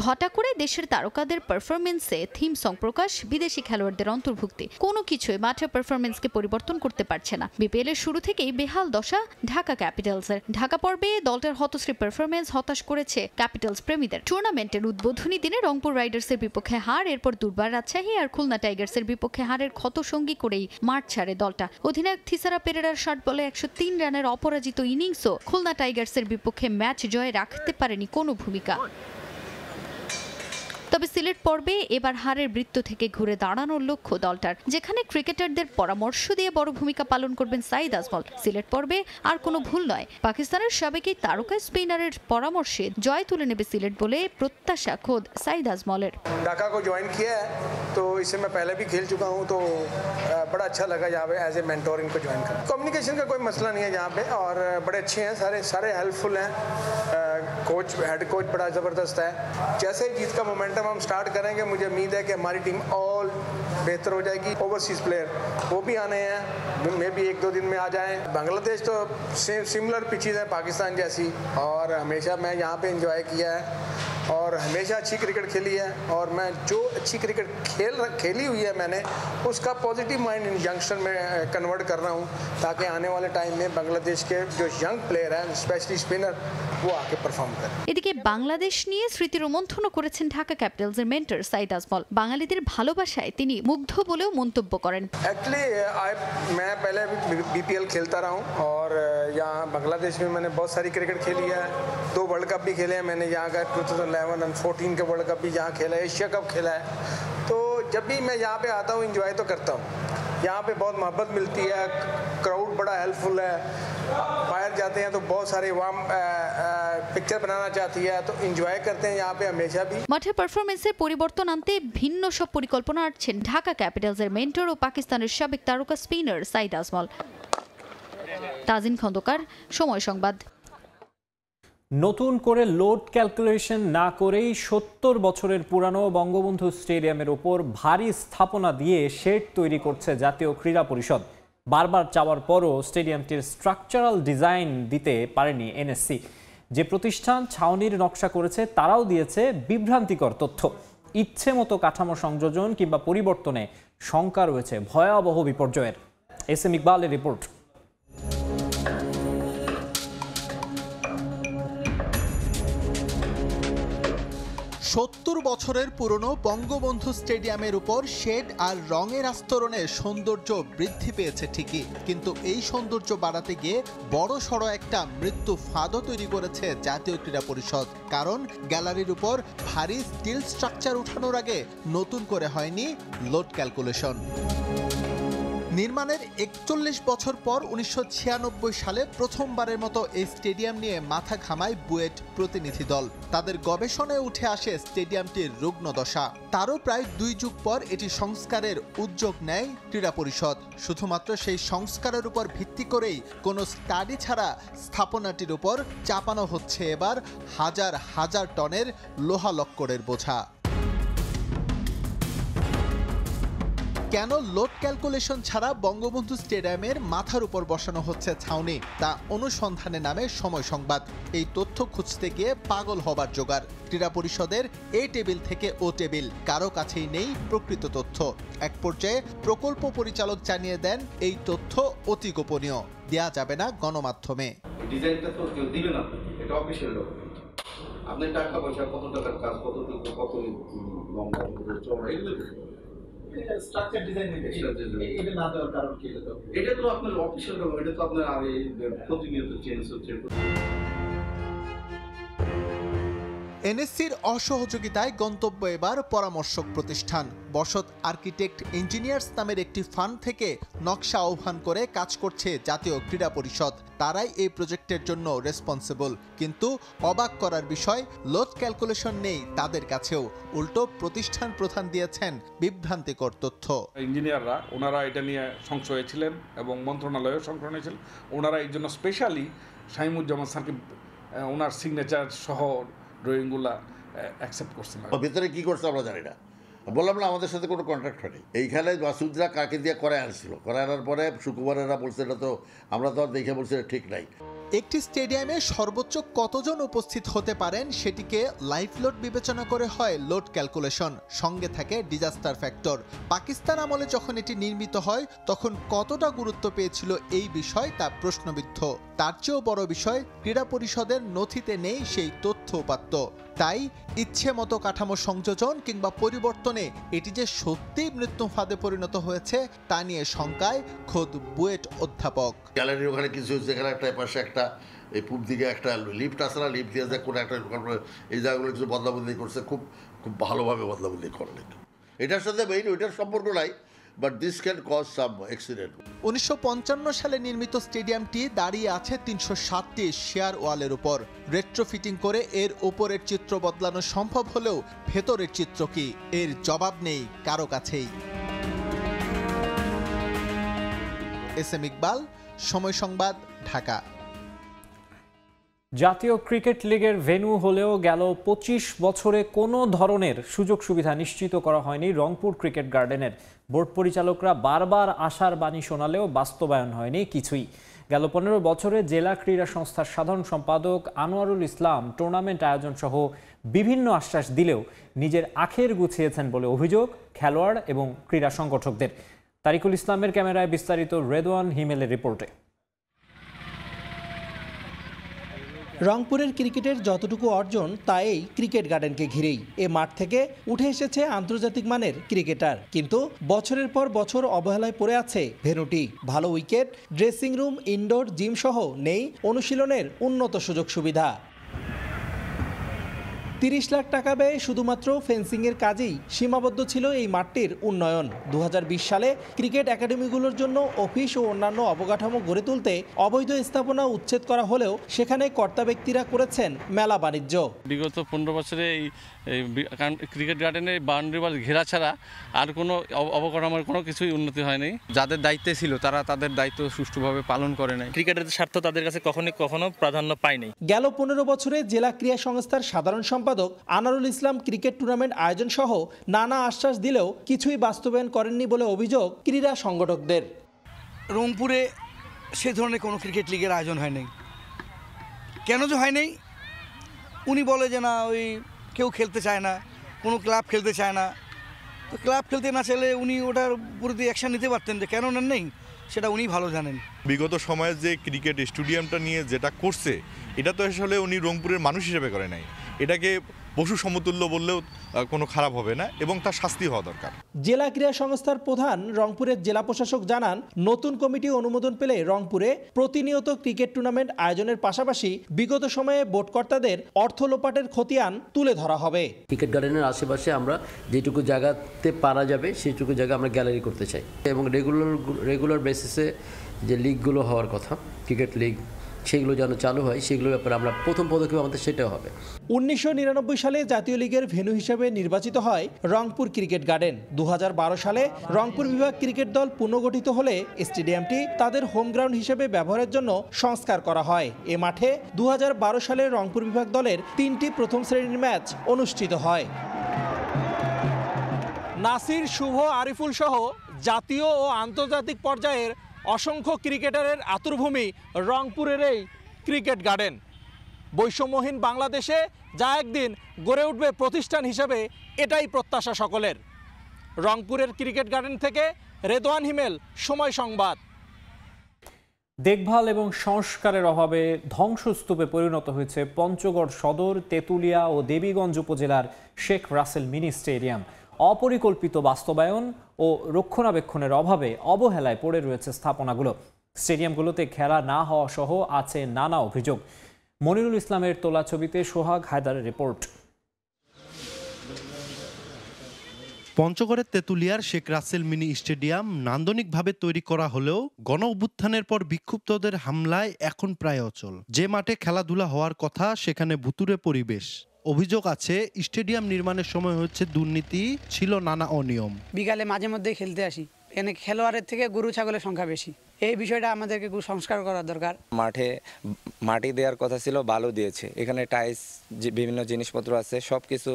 ঘটা করে দেশের তারকাদের পারফরমেন্সে থিম সং প্রকাশ, বিদেশি খেলোয়াড়দের অন্তর্ভুক্তি, কোনো কিছুই মাঠের পারফরমেন্সকে পরিবর্তন করতে পারছে না। বিপিএল এর শুরু থেকেই বেহাল দশা ঢাকা ক্যাপিটালসের। ঢাকা পর্বে দলটার হতশ্রী পারফরমেন্স হতাশ করেছে ক্যাপিটালস প্রেমীদের। টুর্নামেন্টের উদ্বোধনী দিনে রংপুর রাইডার্সের বিপক্ষে হার, এরপর দুর্বার রাজশাহী আর খুলনা টাইগার্সের বিপক্ষে হারের ক্ষতসঙ্গী করেই মাঠ ছাড়ে দলটা। অধিনায়ক থিসারা পেরেরার 60 বলে 103 রানের অপরাজিত ইনিংসও খুলনা টাইগার্সের বিপক্ষে ম্যাচ জয়ে রাখতে পারেনি কোনো ভূমিকা। তবে সিলেট পর্বে এবার হারের বৃত্ত থেকে ঘুরে দাঁড়ানোর লক্ষ্য দলটার, যেখানে ক্রিকেটারদের পরামর্শ দিয়ে বড় ভূমিকা পালন করবেন সাঈদ আজমল। সিলেট পর্বে আর কোনো ভুল নয়, পাকিস্তানের সাবেক এই তারকা স্পিনারের পরামর্শে জয় তুলে নেবে সিলেট বলে প্রত্যাশা খোদ সাঈদ আজমলের। ढाका को ज्वाइन किया है तो इससे मैं पहले भी खेल चुका हूँ, तो बड़ा अच्छा लगा यहाँ पे एज ए मेंटोर इनको ज्वाइन करना। कम्युनिकेशन का कोई मसला नहीं है यहाँ पे, और बड़े अच्छे हैं, सारे हेल्पफुल हैं। कोच, हेड कोच बड़ा ज़बरदस्त है। जैसे ही जीत का मोमेंटम हम स्टार्ट करेंगे, मुझे उम्मीद है कि हमारी टीम ऑल बेहतर हो जाएगी। ओवरसीज़ प्लेयर वो भी आने हैं, मे भी 1-2 दिन में आ जाएं। बांग्लादेश तो सिमिलर पिचेस है पाकिस्तान जैसी, और हमेशा मैं यहाँ पे इंजॉय किया है और हमेशा अच्छी क्रिकेट खेली है। और मैं जो अच्छी क्रिकेट खेली हुई है मैंने उसका पॉजिटिव माइंड इन यंगस्टर में कन्वर्ट कर रहा हूँ, ताकि आने वाले टाइम में बांग्लादेश के जो यंग प्लेयर हैं, स्पेशली स्पिनर, वो आके परफॉर्म करें। এদিকে বাংলাদেশ নিয়ে স্মৃতি রোমন্থনও করেছেন ঢাকা ক্যাপিটালসের মেন্টর সাঈদ আজমল। বাঙালিদের ভালোবাসায় তিনি মুগ্ধ বলেও মন্তব্য করেন। एक्चुअली मैं पहले बीपीएल खेलता रहा हूँ, और यहाँ बांग्लादेश में मैंने बहुत सारी क्रिकेट खेली है। 2 वर्ल्ड कप भी खेले हैं मैंने यहाँ का, 2011 और 14 के वर्ल्ड कप भी यहाँ खेला है, एशिया कप खेला है। तो जब भी मैं यहाँ पे आता हूँ इंजॉय तो करता हूँ। यहाँ पे बहुत मोहब्बत मिलती है, क्राउड बड़ा हेल्पफुल है। बाहर जाते हैं तो बहुत सारे वार्म पिक्चर बनाना चाहती है, तो इंजॉय करते हैं यहाँ पे हमेशा भी। মাঠে পারফরমেন্সের পরিবর্তন আনতে ভিন্ন সব পরিকল্পনা আনছেন ঢাকা ক্যাপিটালসের মেন্টর ও পাকিস্তানের সাবেক তারকা স্পিনার সাঈদ আজমল। তাজিন খন্দকার, সময় সংবাদ। নতুন করে লোড ক্যালকুলেশন না করেই 70 বছরের পুরানো বঙ্গবন্ধু স্টেডিয়ামের ওপর ভারী স্থাপনা দিয়ে শেড তৈরি করছে জাতীয় ক্রীড়া পরিষদ। বারবার চাওয়ার পরও স্টেডিয়ামটির স্ট্রাকচারাল ডিজাইন দিতে পারেনি এনএসসি। যে প্রতিষ্ঠান ছাউনির নকশা করেছে তারাও দিয়েছে বিভ্রান্তিকর তথ্য। ইচ্ছে মতো কাঠামো সংযোজন কিংবা পরিবর্তনে শঙ্কা রয়েছে ভয়াবহ বিপর্যয়ের। এস এম ইকবালের রিপোর্ট। সত্তর বছরের পুরনো বঙ্গবন্ধু স্টেডিয়ামের উপর শেড আর রঙের আস্তরণে সৌন্দর্য বৃদ্ধি পেয়েছে ঠিকই, কিন্তু এই সৌন্দর্য বাড়াতে গিয়ে বড় সড় একটা মৃত্যু ফাঁদও তৈরি করেছে জাতীয় ক্রীড়া পরিষদ। কারণ গ্যালারির উপর ভারী স্টিল স্ট্রাকচার উঠানোর আগে নতুন করে হয়নি লোড ক্যালকুলেশন। নির্মাণের 41 বছর পর 1996 সালে প্রথমবারের মতো এই স্টেডিয়াম নিয়ে মাথা ঘামায় বুয়েট প্রতিনিধি দল। তাদের গবেষণায় উঠে আসে স্টেডিয়ামটির রুগ্ন দশা। তারও প্রায় 2 যুগ পর এটি সংস্কারের উদ্যোগ নেয় ক্রীড়া পরিষদ। শুধুমাত্র সেই সংস্কারের উপর ভিত্তি করেই কোনো স্টাডি ছাড়া স্থাপনাটির উপর চাপানো হচ্ছে এবার হাজার হাজার টনের লোহা লক্করের বোঝা। কেন লোড ক্যালকুলেশন ছাড়া বঙ্গবন্ধু স্টেডিয়ামের মাথার উপর বসানো হচ্ছে ছাউনি, তা অনুসন্ধানে নামে সময় সংবাদ। এই তথ্য খুঁজতে গিয়ে পাগল হবার জোগাড়। ক্রীড়া পরিষদের এ টেবিল থেকে ও টেবিল, কারো কাছেই নেই প্রকৃত তথ্য। এক পর্যায়ে প্রকল্প পরিচালক জানিয়ে দেন এই তথ্য অতি গোপনীয়, দেয়া যাবে না গণমাধ্যমে। ডিজাইনটা তো কেউ দিবে না, এটা অফিসিয়াল ডকুমেন্ট। আপনার টাকা পয়সা কত টাকার কাজ, কতটুকু, কত লম্বা চওড়া, এগুলো স্ট্রাকচার ডিজাইন এটা না দেওয়ার কারণ কি? এটা তো আপনার অফিসিয়াল ডকুমেন্ট, এটা তো আপনার প্রতিনিয়ত চেঞ্জ হচ্ছে। এনএসসির অসহযোগিতায় গন্তব্য এবার পরামর্শক প্রতিষ্ঠান বসত আর্কিটেক্ট ইঞ্জিনিয়ার্স নামের একটি ফান্ড থেকে নকশা আহ্বান করে কাজ করছে জাতীয় ক্রীড়া পরিষদ। তারাই এই প্রজেক্টের জন্য রেসপন্সিবল, কিন্তু অবাক করার বিষয় লোড ক্যালকুলেশন নেই তাদের কাছেও। উল্টো প্রতিষ্ঠান প্রধান দিয়েছেন বিভ্রান্তিকর তথ্য। ইঞ্জিনিয়াররা ওনারা এটা নিয়ে সংশয়ে ছিলেন এবং মন্ত্রণালয়েও সংশয় নিয়েছিলেন। ওনারা এই জন্য স্পেশালি শামীমুজ্জামান স্যারকে ওনার সিগনেচার সহ ড্রয়িংগুলা অ্যাকসেপ্ট করছেন। ভিতরে কি করছে আমরা জানি না, বললাম না আমাদের সাথে কোনো কন্ট্রাক্ট হয়নি। এইখানে মাসুদরা কাকে দিয়ে করায় আনছিল, করায় আনার পরে সুকুমারেরা বলছে এটা তো আমরা তো দেখে বলছি ঠিক নাই। একটি স্টেডিয়ামে সর্বোচ্চ কতজন উপস্থিত হতে পারেন সেটিকে লাইভ লোড বিবেচনা করে হয় লোড ক্যালকুলেশন, সঙ্গে থাকে ডিজাস্টার ফ্যাক্টর। পাকিস্তান আমলে যখন এটি নির্মিত হয় তখন কতটা গুরুত্ব পেয়েছিল এই বিষয় তা প্রশ্নবিদ্ধ। তার চেয়েও বড় বিষয় ক্রীড়া পরিষদের নথিতে নেই সেই তথ্য উপাত্ত। তাই ইচ্ছে মতো কাঠামো সংযোজন কিংবা পরিবর্তনে এটি যে সত্যিই মৃত্যু ফাঁদে পরিণত হয়েছে তা নিয়ে শঙ্কায় খোদ বুয়েট অধ্যাপক। গ্যালারির ওখানে কিছু যেখানে একটা পাশে একটা এই পূব দিকে একটা লিফট আছে না, লিফট দিয়ে যে কোনো একটা এই জায়গাগুলো কিছু বদলাবদলি করছে, খুব খুব ভালোভাবে বদলাবদলি করলেন। এটার সাথে মেইন ওইটার সম্পর্ক নাই, but this can cause some accident. 1955 সালে নির্মিত স্টেডিয়ামটি দাঁড়িয়ে আছে 307টি শেয়ার ওয়ালের উপর। রেট্রোফিটিং করে এর উপরের চিত্র বদলানো সম্ভব হলেও ভেতরের চিত্র কি, এর জবাব নেই কারো কাছেই। এস এম ইকবাল, সময় সংবাদ, ঢাকা। জাতীয় ক্রিকেট লিগের ভেন্যু হলেও গেল 25 বছরে কোনো ধরনের সুযোগ সুবিধা নিশ্চিত করা হয়নি রংপুর ক্রিকেট গার্ডেনের। বোর্ড পরিচালকরা বারবার আশার বাণী শোনালেও বাস্তবায়ন হয়নি কিছুই। গেল 15 বছরে জেলা ক্রীড়া সংস্থার সাধারণ সম্পাদক আনোয়ারুল ইসলাম টুর্নামেন্ট আয়োজন সহ বিভিন্ন আশ্বাস দিলেও নিজের আখের গুছিয়েছেন বলে অভিযোগ খেলোয়াড় এবং ক্রীড়া সংগঠকদের। তারিকুল ইসলামের ক্যামেরায় বিস্তারিত রেদওয়ান হিমেলের রিপোর্টে। রংপুরের ক্রিকেটের যতটুকু অর্জন তা এই ক্রিকেট গার্ডেনকে ঘিরেই। এ মাঠ থেকে উঠে এসেছে আন্তর্জাতিক মানের ক্রিকেটার, কিন্তু বছরের পর বছর অবহেলায় পড়ে আছে ভেন্যুটি। ভালো wicket, dressing room, indoor gym সহ নেই অনুশীলনের উন্নত সুযোগ সুবিধা। 30 লাখ টাকা ব্যয়ে শুধুমাত্র ফেন্সিংয়ের কাজেই সীমাবদ্ধ ছিল এই মাঠটির উন্নয়ন। 2020 সালে ক্রিকেট একাডেমিগুলোর জন্য অফিস ও অন্যান্য অবকাঠামো গড়ে তুলতে অবৈধ স্থাপনা উচ্ছেদ করা হলেও সেখানে কর্তা ব্যক্তিরা করেছেন মেলা বাণিজ্য। বিগত 15 বছরে এই ক্রিকেট গার্ডেনে বাউন্ডারি ওয়াল ঘেরা ছাড়া আর কোনো অবকাঠামোর কোনো কিছুই উন্নতি হয়নি। যাদের দায়িত্বে ছিল তারা তাদের দায়িত্ব সুষ্ঠুভাবে পালন করে নাই। ক্রিকেটের স্বার্থ তাদের কাছে কখনো প্রাধান্য পায়নি। গেল 15 বছরে জেলা ক্রীড়া সংস্থার সাধারণ সম্পাদক আনোয়ারুল ইসলাম ক্রিকেট টুর্নামেন্ট আয়োজন সহ নানা আশ্বাস দিলেও কিছুই বাস্তবায়ন করেননি বলে অভিযোগ ক্রীড়া সংগঠকদের। রংপুরে সে ধরনের কোনো ক্রিকেট লিগের আয়োজন হয়নি। কেন যে হয়নি? উনি বলে যে না, ওই কেউ খেলতে চায় না, কোনো ক্লাব খেলতে চায় না। তো ক্লাব খেলতে না চাইলে উনি ওটার প্রতি অ্যাকশন নিতে পারতেন, যে কেন নেন নেই সেটা উনি ভালো জানেন। বিগত সময়ে যে ক্রিকেট স্টেডিয়ামটা নিয়ে যেটা করছে, এটা তো আসলে উনি রংপুরের মানুষ হিসেবে করে নাই। এটাকে পশু সমতুল্য বললেও কোনো খারাপ হবে না এবং তার শাস্তি হওয়া দরকার। জেলা ক্রীড়া সংস্থার প্রধান রংপুরের জেলা প্রশাসক জানান, নতুন কমিটি অনুমোদন পেলে রংপুরে প্রতিনিয়ত ক্রিকেট টুর্নামেন্ট আয়োজনের পাশাপাশি বিগত সময়ে বোর্ডকর্তাদের অর্থ লোপাটের খতিয়ান তুলে ধরা হবে। ক্রিকেট গার্ডেনের আশেপাশে আমরা যেটুকু জায়গাতে পারা যাবে সেইটুকু জায়গা আমরা গ্যালারি করতে চাই এবং রেগুলার বেসিসে যে লিগগুলো হওয়ার কথা, ক্রিকেট লিগ, সেগুলো যেন চালু হয়, সেগুলোর ব্যাপারে আমরা প্রথম পদক্ষেপ আমাদের সেটাও হবে। 1999 সালে জাতীয় লিগের ভেন্যু হিসেবে নির্বাচিত হয় রংপুর ক্রিকেট গার্ডেন। 2012 সালে রংপুর বিভাগ ক্রিকেট দল পুনর্গঠিত হলে স্টেডিয়ামটি তাদের হোম গ্রাউন্ড হিসেবে ব্যবহারের জন্য সংস্কার করা হয়। এ মাঠে 2012 সালে রংপুর বিভাগ দলের 3টি প্রথম শ্রেণীর ম্যাচ অনুষ্ঠিত হয়। নাসির, শুভ, আরিফুল সহ জাতীয় ও আন্তর্জাতিক পর্যায়ের অসংখ্য ক্রিকেটারের আতুরভূমি রংপুরের এই ক্রিকেট গার্ডেন। বৈষম্যহীন বাংলাদেশে যা একদিন গড়ে উঠবে প্রতিষ্ঠান হিসেবে, এটাই প্রত্যাশা সকলের। রংপুরের ক্রিকেট গার্ডেন থেকে রেদওয়ান হিমেল, সময় সংবাদ। দেখভাল এবং সংস্কারের অভাবে ধ্বংসস্তূপে পরিণত হয়েছে পঞ্চগড় সদর, তেঁতুলিয়া ও দেবীগঞ্জ উপজেলার শেখ রাসেল মিনি স্টেডিয়াম। অপরিকল্পিত বাস্তবায়ন ও রক্ষণাবেক্ষণের অভাবে অবহেলায় পড়ে রয়েছে স্থাপনাগুলো। স্টেডিয়ামগুলোতে খেলা না হওয়া সহ আছে নানা অভিযোগ। মনিরুল ইসলামের তোলা ছবিতে সোহাগ হায়দারের রিপোর্ট। পঞ্চগড়ের তেঁতুলিয়ার শেখ রাসেল মিনি স্টেডিয়াম নান্দনিকভাবে তৈরি করা হলেও গণ অভ্যুত্থানের পর বিক্ষুব্ধদের হামলায় এখন প্রায় অচল। যে মাঠে খেলাধুলা হওয়ার কথা সেখানে ভুতুড়ে পরিবেশ। অভিযোগ আছে স্টেডিয়াম নির্মাণের সময় হচ্ছে দুর্নীতি, ছিল নানা অনিয়ম। বিকালে মাঝে মধ্যে খেলতে আসি, এখানে খেলোয়াড়ের থেকে গরু ছাগলের সংখ্যা বেশি। এই বিষয়টা আমাদেরকে সংস্কার করা দরকার। মাঠে মাটি দেওয়ার কথা ছিল, বালু দিয়েছে, এখানে টাইলস বিভিন্ন জিনিসপত্র আছে, সবকিছু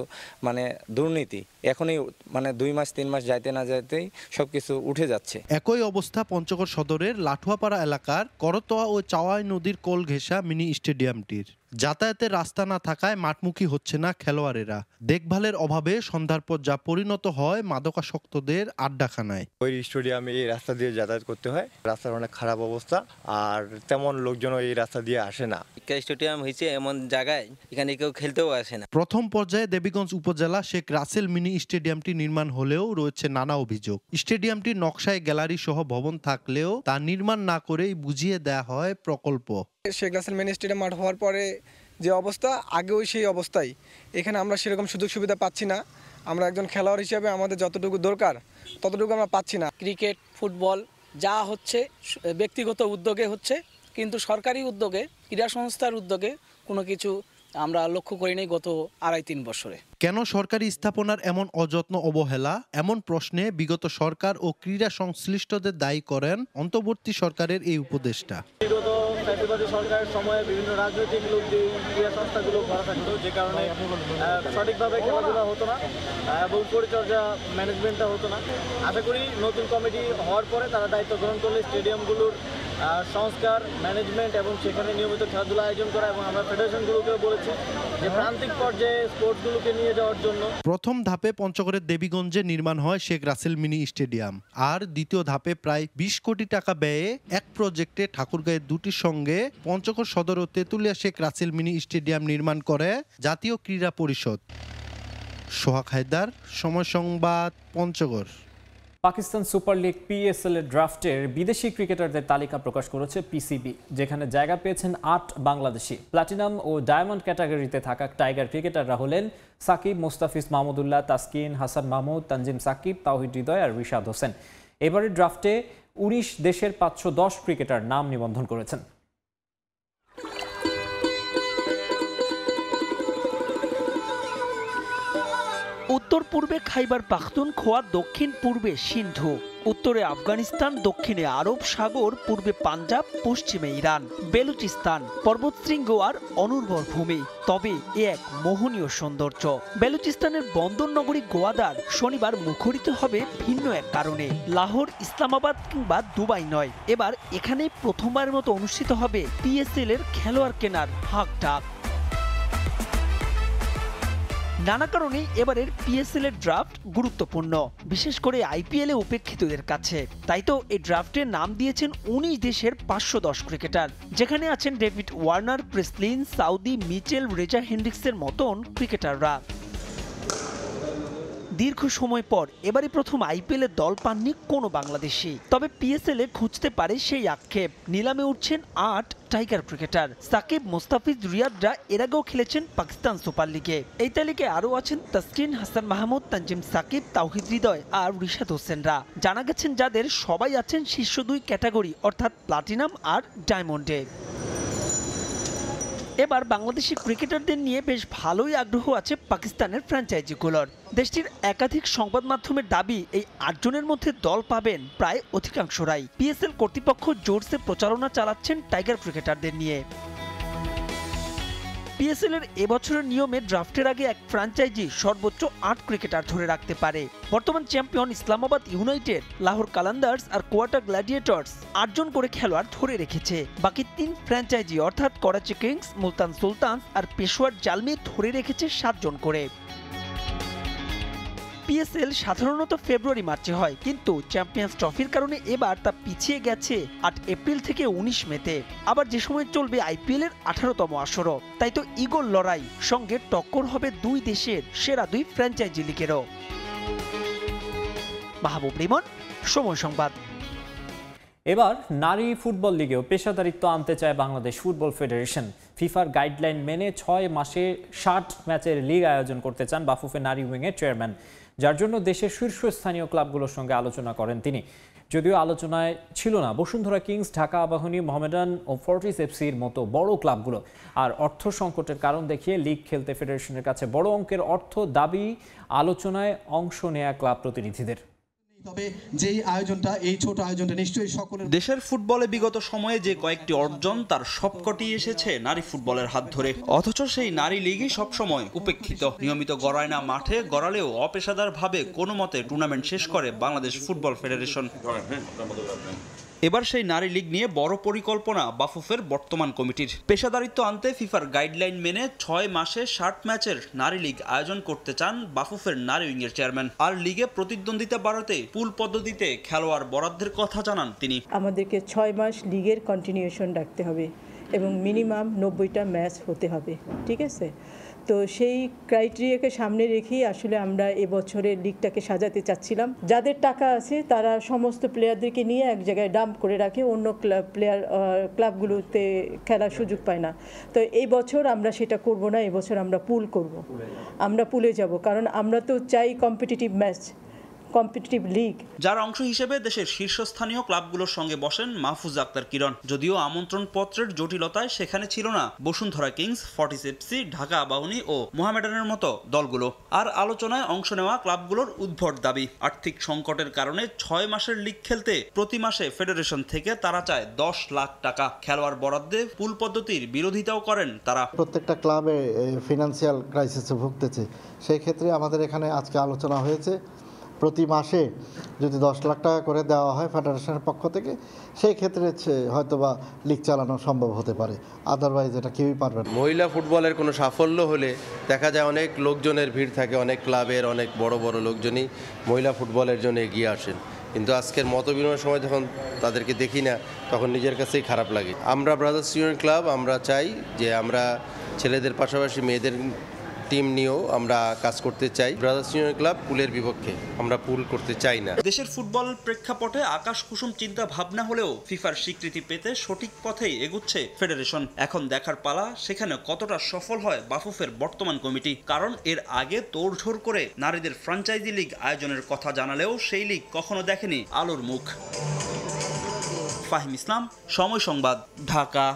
মানে দুর্নীতি। এখনই মানে 2 মাস 3 মাস যাইতে না যাইতেই সবকিছু উঠে যাচ্ছে। একই অবস্থা পঞ্চগড় সদরের লাঠুয়াপাড়া এলাকার করতোয়া ও চাওয়াই নদীর কোল ঘেঁষা মিনি স্টেডিয়ামটির। যাতায়াতের রাস্তা না থাকায় মাঠমুখী হচ্ছে না খেলোয়াড়েরা। দেখভালের অভাবে সন্ধ্যার পর যা পরিণত হয় মাদকাসক্তদের আড্ডাখানায়। ওই স্টেডিয়ামে এই রাস্তা দিয়ে যাতায়াত করতে হয়, রাস্তার অনেক খারাপ অবস্থা, আর তেমন লোকজন এই রাস্তা দিয়ে আসে না। স্টেডিয়াম হয়েছে এমন জায়গায় এখানে কেউ খেলতেও আসে না। প্রথম পর্যায়ে দেবীগঞ্জ উপজেলা শেখ রাসেল মিনি স্টেডিয়ামটি নির্মাণ হলেও রয়েছে নানা অভিযোগ। স্টেডিয়ামটির নকশায় গ্যালারি সহ ভবন থাকলেও তা নির্মাণ না করেই বুঝিয়ে দেয়া হয় প্রকল্প। শেখ রাসেল মিনি স্টেডিয়াম মাঠ হওয়ার পরে যে অবস্থা, আগেও সেই অবস্থায়। এখানে আমরা সেরকম সুযোগ সুবিধা পাচ্ছি না। আমরা একজন খেলোয়াড় হিসেবে আমাদের যতটুকু দরকার ততটুকু আমরা পাচ্ছি না। ক্রিকেট, ফুটবল যা হচ্ছে ব্যক্তিগত উদ্যোগে হচ্ছে, কিন্তু সরকারি উদ্যোগে, ক্রীড়া সংস্থার উদ্যোগে কোনো কিছু আমরা লক্ষ্য করি নাই গত 2.5-3 বছরে। কেন সরকারি স্থাপনার এমন অযত্ন অবহেলা? এমন প্রশ্নে বিগত সরকার ও ক্রীড়া সংশ্লিষ্টদের দায়ী করেন অন্তর্বর্তী সরকারের এই উপদেষ্টা। বিগত ফ্যাসিবাদী সরকারের সময়ে বিভিন্ন রাজনৈতিক লোক দিয়ে ক্রীড়া সংস্থাগুলো ভরা থাকতো, যে কারণে সঠিকভাবে খেলাধুলা হতো না এবং পরিচর্যা ম্যানেজমেন্টটা হতো না। আশা করি নতুন কমিটি হওয়ার পরে তারা দায়িত্ব গ্রহণ করলে স্টেডিয়ামগুলোর সংস্কার, ম্যানেজমেন্ট এবং সেখানে নিয়মিত খেলাধুলা আয়োজন করা, এবং আমরা ফেডারেশনগুলোকেও বলেছি যে প্রান্তিক পর্যায়ে স্পোর্টসগুলোকে নিয়ে যাওয়ার জন্য। প্রথম ধাপে পঞ্চগড়ের দেবীগঞ্জে নির্মাণ হয় শেখ রাসেল মিনি স্টেডিয়াম, আর দ্বিতীয় ধাপে প্রায় 20 কোটি টাকা ব্যয়ে এক প্রজেক্টে ঠাকুরগাঁয়ের দুটির সঙ্গে পঞ্চগড় সদর ও তেঁতুলিয়া শেখ রাসেল মিনি স্টেডিয়াম নির্মাণ করে জাতীয় ক্রীড়া পরিষদ। সোহাগ হায়দার, সময় সংবাদ, Panchagarh. Pakistan super league PSL এর ড্রাফটের বিদেশি ক্রিকেটারদের তালিকা প্রকাশ করেছে PCB, যেখানে জায়গা পেয়েছেন 8 বাংলাদেশি। প্লাটিনাম ও ডায়মন্ড ক্যাটাগরিতে থাকা টাইগার ক্রিকেটাররা হলেন সাকিব, মোস্তাফিজ মাহমুদুল্লাহ, তাসকিন, হাসান মাহমুদ, তানজিম সাকিব, তাওহিদ হৃদয় আর রিশাদ হোসেন। এবারের ড্রাফটে 19 দেশের 510 ক্রিকেটার নাম নিবন্ধন করেছেন। উত্তর পূর্বে খাইবার পাখতুনখোয়া, দক্ষিণ পূর্বে সিন্ধু, উত্তরে আফগানিস্তান, দক্ষিণে আরব সাগর, পূর্বে পাঞ্জাব, পশ্চিমে ইরান, বেলুচিস্তান, পর্বতশৃঙ্গ আর অনুর্বর ভূমি। তবে এ এক মোহনীয় সৌন্দর্য। বেলুচিস্তানের বন্দর নগরী গোয়াদার শনিবার মুখরিত হবে ভিন্ন এক কারণে। লাহোর, ইসলামাবাদ কিংবা দুবাই নয়, এবার এখানে প্রথমবারের মতো অনুষ্ঠিত হবে PSL এর খেলোয়াড় কেনার হাঁকডাক। নানা কারণে এবারের PSL এর ড্রাফট গুরুত্বপূর্ণ, বিশেষ করে IPL এ উপেক্ষিতদের কাছে। তাই তো এই ড্রাফটে নাম দিয়েছেন 19 দেশের 510 ক্রিকেটার, যেখানে আছেন ডেভিড ওয়ার্নার, প্রেসলিন, সাউদি, মিচেল, রেজা হেন্ড্রিক্সের মতন ক্রিকেটাররা। দীর্ঘ সময় পর এবারই প্রথম IPL এ দল পাননি কোনো বাংলাদেশি। তবে PSL এ খুঁজতে পারে সেই আক্ষেপ। নিলামে উঠছেন 8 টাইগার ক্রিকেটার। সাকিব, মোস্তাফিজ, রিয়াদরা এর আগেও খেলেছেন পাকিস্তান সুপার লিগে। এই তালিকায় আরও আছেন তাসকিন, হাসান মাহমুদ, তানজিম সাকিব, তাওহিদ হৃদয় আর রিশাদ হোসেনরা। জানা গেছেন যাদের সবাই আছেন শীর্ষ 2 ক্যাটাগরি অর্থাৎ প্লাটিনাম আর ডায়মন্ডে। এবার বাংলাদেশি ক্রিকেটারদের নিয়ে বেশ ভালোই আগ্রহ আছে পাকিস্তানের ফ্র্যাঞ্চাইজিগুলোর। দেশটির একাধিক সংবাদ মাধ্যমের দাবি, এই 8 জনের মধ্যে দল পাবেন প্রায় অধিকাংশরাই। PSL কর্তৃপক্ষ জোরসে প্রচারণা চালাচ্ছেন টাইগার ক্রিকেটারদের নিয়ে। PSL এর এবছরের নিয়মে ড্রাফটের আগে এক ফ্র্যাঞ্চাইজি সর্বোচ্চ 8 ক্রিকেটার ধরে রাখতে পারে। বর্তমান চ্যাম্পিয়ন ইসলামাবাদ ইউনাইটেড, লাহোর কালান্দার্স আর কোয়াটা গ্ল্যাডিয়েটর্স 8 জন করে খেলোয়াড় ধরে রেখেছে। বাকি 3 ফ্র্যাঞ্চাইজি অর্থাৎ করাচি কিংস, মুলতান সুলতানস আর পেশোয়ার জালমি ধরে রেখেছে 7 জন করে। PSL সাধারণত ফেব্রুয়ারি মার্চে হয়, কিন্তু চ্যাম্পিয়ন্স ট্রফির কারণে এবার তা পিছিয়ে গেছে 8 এপ্রিল থেকে 19 মেতে। আবার যে সময় চলবে IPL এর 18তম আসরও। তাই তো ইগল লড়াই, সঙ্গে টক্কর হবে 2 দেশের সেরা 2 ফ্র্যাঞ্চাইজি লিগেরও। মাহবুব রিমন, সময় সংবাদ। এবার নারী ফুটবল লিগেও পেশাদারিত্ব আনতে চায় বাংলাদেশ ফুটবল ফেডারেশন। ফিফার গাইডলাইন মেনে 6 মাসে 60 ম্যাচের লিগ আয়োজন করতে চান বাফুফে নারী উইংয়ের চেয়ারম্যান। যার জন্য দেশের শীর্ষস্থানীয় ক্লাবগুলোর সঙ্গে আলোচনা করেন তিনি। যদিও আলোচনায় ছিল না বসুন্ধরা কিংস, ঢাকা আবাহনী, মোহামেডান ও ফোর্টিস এফসির মতো বড় ক্লাবগুলো। আর অর্থ সংকটের কারণ দেখিয়ে লিগ খেলতে ফেডারেশনের কাছে বড় অঙ্কের অর্থ দাবি আলোচনায় অংশ নেয়া ক্লাব প্রতিনিধিদের। তবে যেই আয়োজনটা, এই ছোট আয়োজনটা নিশ্চয়ই সকলের। দেশের ফুটবলে বিগত সময়ে যে কয়েকটি অর্জন তার সবকটি এসেছে নারী ফুটবলের হাত ধরে, অথচ সেই নারী লিগই সবসময় উপেক্ষিত। নিয়মিত গড়ায় না মাঠে, গড়ালেও অপেশাদার ভাবে কোনো মতে টুর্নামেন্ট শেষ করে বাংলাদেশ ফুটবল ফেডারেশন। এবার সেই নারী লীগ নিয়ে বড় পরিকল্পনা বাফুফের বর্তমান কমিটির। পেশাদারিত্ব আনতে ফিফার গাইডলাইন মেনে 6 মাসে 60 ম্যাচের নারী লীগ আয়োজন করতে চান বাফুফের নারী উইংয়ের চেয়ারম্যান। আর লিগে প্রতিদ্বন্দ্বিতা বাড়াতে পুল পদ্ধতিতে খেলোয়াড় বরাদ্দের কথা জানান তিনি। আমাদেরকে 6 মাস লিগের কন্টিনিউশন রাখতে হবে এবং মিনিমাম 90টা ম্যাচ হতে হবে, ঠিক আছে? তো সেই ক্রাইটেরিয়াকে সামনে রেখেই আসলে আমরা এবছরের লিগটাকে সাজাতে চাচ্ছিলাম। যাদের টাকা আছে তারা সমস্ত প্লেয়ারদেরকে নিয়ে এক জায়গায় ডাম্প করে রাখে, অন্য ক্লাবগুলোতে খেলার সুযোগ পায় না। তো এই বছর আমরা সেটা করব না, এবছর আমরা পুল করব, আমরা পুলে যাব, কারণ আমরা তো চাই কম্পিটিটিভ ম্যাচ, কম্পিটিটিভ লিগ। যার অংশ হিসেবে দেশের শীর্ষস্থানীয় ক্লাবগুলোর সঙ্গে বসেন মাহফুজ আক্তার কিরণ। যদিও আমন্ত্রণ পত্রের জটিলতায় সেখানে ছিল না বসুন্ধরা কিংস, ফোর্টিস এফসি, ঢাকা আবাহনী ও মোহামেডানের মতো দলগুলো। আর আলোচনায় অংশ নেওয়া ক্লাবগুলোর উদ্ভট দাবি, আর্থিক সংকটের কারণে 6 মাসের লিগ খেলতে প্রতি মাসে ফেডারেশন থেকে তারা চায় 10 লাখ টাকা। খেলোয়াড় বরাদ্দে পুল পদ্ধতির বিরোধিতাও করেন তারা। প্রত্যেকটা ক্লাবে ফিনান্সিয়াল ক্রাইসিসে ভুগতেছে, সেই ক্ষেত্রে আমাদের এখানে আজকে আলোচনা হয়েছে প্রতি মাসে যদি 10 লাখ টাকা করে দেওয়া হয় ফেডারেশনের পক্ষ থেকে, সেই ক্ষেত্রে হয়তোবা লিগ চালানো সম্ভব হতে পারে, আদারওয়াইজ এটা কেউই পারবে না। মহিলা ফুটবলের কোনো সাফল্য হলে দেখা যায় অনেক লোকজনের ভিড় থাকে, অনেক ক্লাবের অনেক বড় বড় লোকজনই মহিলা ফুটবলের জন্য এগিয়ে আসেন, কিন্তু আজকের মতবিনিময়ের সময় যখন তাদেরকে দেখি না তখন নিজের কাছেই খারাপ লাগে। আমরা ব্রাদার্স ইউনিয়ন ক্লাব আমরা চাই যে আমরা ছেলেদের পাশাপাশি মেয়েদের টিম নিয়েও আমরা কাজ করতে চাই। ব্রাদার্স ইউনিয়ন ক্লাব পুলের বিপক্ষে, আমরা পুল করতে চাই না। দেশের ফুটবল প্রেক্ষাপটে আকাশ কুসুম চিন্তা ভাবনা হলেও ফিফার স্বীকৃতি পেতে সঠিক পথেই এগুচ্ছে ফেডারেশন। এখন দেখার পালা সেখানে কতটা সফল হয় বাফুফের বর্তমান কমিটি, কারণ এর আগে তোড়ঝোড় করে নারীদের ফ্র্যাঞ্চাইজি লিগ আয়োজনের কথা জানালেও সেই লিগ কখনো দেখেনি আলোর মুখ। ফাহিম ইসলাম, সময় সংবাদ, ঢাকা।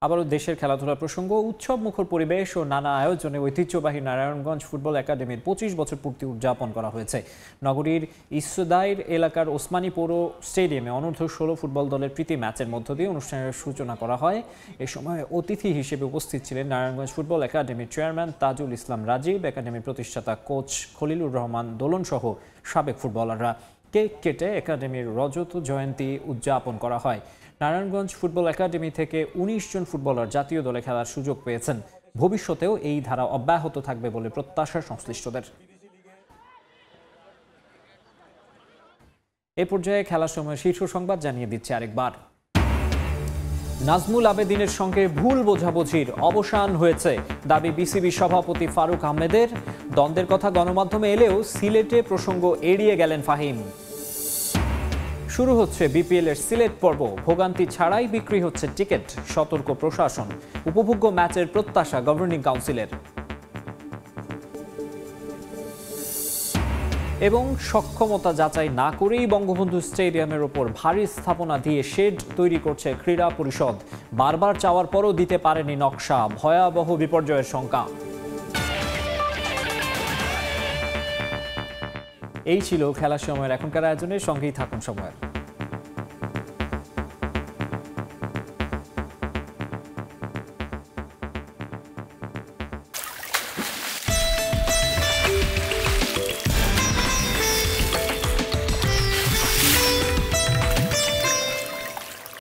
আবারও দেশের খেলাধুলার প্রসঙ্গ। উৎসব মুখর পরিবেশ ও নানা আয়োজনে ঐতিহ্যবাহী নারায়ণগঞ্জ ফুটবল একাডেমির 25 বছর পূর্তি উদযাপন করা হয়েছে। নগরীর ইসদাইর এলাকার ওসমানী পৌর স্টেডিয়ামে অনূর্ধ্ব-16 ফুটবল দলের প্রীতি ম্যাচের মধ্য দিয়ে অনুষ্ঠানের সূচনা করা হয়। এ সময় অতিথি হিসেবে উপস্থিত ছিলেন নারায়ণগঞ্জ ফুটবল একাডেমির চেয়ারম্যান তাজুল ইসলাম রাজীব, একাডেমির প্রতিষ্ঠাতা কোচ খলিলুর রহমান দোলন সহ সাবেক ফুটবলাররা। কেক কেটে একাডেমির রজত জয়ন্তী উদযাপন করা হয়। নারায়ণগঞ্জ ফুটবল একাডেমি থেকে 19 জন ফুটবলার জাতীয় দলে খেলার সুযোগ পেয়েছেন। ভবিষ্যতেও এই ধারা অব্যাহত থাকবে বলে প্রত্যাশা সংশ্লিষ্টদের। এ পর্যায়ে খেলার সময় শীর্ষ সংবাদ জানিয়ে দিচ্ছে আরেকবার। নাজমুল আবেদিনের সঙ্গে ভুল বোঝাবুঝির অবসান হয়েছে দাবি বিসিবি সভাপতি ফারুক আহমেদের। দ্বন্দ্বের কথা গণমাধ্যমে এলেও সিলেটে প্রসঙ্গ এড়িয়ে গেলেন ফাহিম। শুরু হচ্ছে বিপিএল এর সিলেট পর্ব, ভোগান্তি ছাড়াই বিক্রি হচ্ছে টিকিট, সতর্ক প্রশাসন। উপভোগ্য ম্যাচের প্রত্যাশা গভর্নিং কাউন্সিলের। এবং সক্ষমতা যাচাই না করেই বঙ্গবন্ধু স্টেডিয়ামের ওপর ভারী স্থাপনা দিয়ে শেড তৈরি করছে ক্রীড়া পরিষদ। বারবার চাওয়ার পরও দিতে পারেনি নকশা, ভয়াবহ বিপর্যয়ের শঙ্কা। এই ছিল খেলার সময়ের এখনকার আয়োজনের সঙ্গেই থাকুন সময়ের।